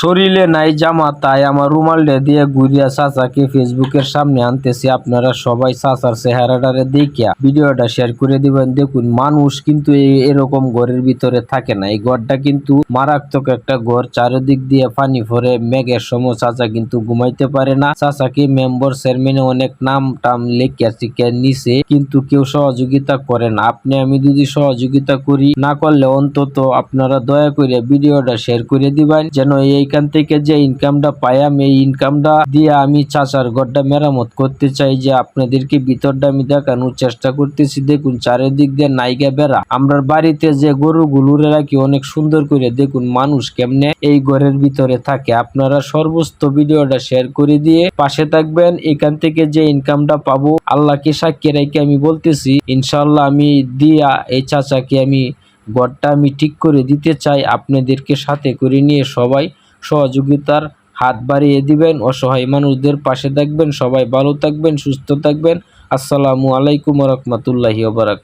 শরীরে নাই জামা তাই আমার রুমালটা দিয়ে ঘুরিয়া চাচাকে ফেসবুকের সামনে আনতেছি। আপনারা সবাই চাচার চেহারাটারে দেখিয়া ভিডিওটা শেয়ার করে দিবেন। দেখুন, মানুষ কিন্তু এরকম ঘরের ভিতরে থাকে না। এই ঘরটা কিন্তু মারাত্মক একটা ঘর, চারিদিক দিয়ে পানি ভরে, মেঘের সময় চাচা কিন্তু ঘুমাইতে পারে না। চাচাকে মেম্বার চেয়ারম্যানে অনেক নাম টাম লেখিয়া টিকিয়া নিছে, কিন্তু কেউ সহযোগিতা করে না। আপনি আমি যদি সহযোগিতা করি, না করলে অন্তত আপনারা দয়া করে ভিডিওটা শেয়ার করে দিবেন, যেন এইখান থেকে যে ইনকামটা পাই আমি, এই ইনকামটা দিয়ে আমি চাচার ঘরটা মেরামত করতে চাই। যে আপনাদেরকে ভিতরটা আমি দেখানোর চেষ্টা করতেছি। দেখুন, চারিদিক দিয়ে নাইগা বেড়া। আমরা বাড়িতে যে গরুগুলোরে রাখি অনেক সুন্দর করে, দেখুন মানুষ কেমনে এই ঘরের ভিতরে থাকে। আপনারা সর্বোচ্চ ভিডিওটা শেয়ার করে দিয়ে পাশে থাকবেন। এখান থেকে যে ইনকামটা পাবো, আল্লাহকে সাক্ষী রেখে আমি বলতেছি, ইনশাআল্লাহ আমি দিয়া এই চাচাকে আমি ঘরটা আমি ঠিক করে দিতে চাই। আপনাদেরকে সাথে করে নিয়ে সবাই সহযোগিতার হাত বাড়িয়ে দিবেন, অসহায় মানুষদের পাশে থাকবেন। সবাই ভালো থাকবেন, সুস্থ থাকবেন। আসসালামু আলাইকুম ওয়া রাহমাতুল্লাহি ওয়া বারাকাতুহু।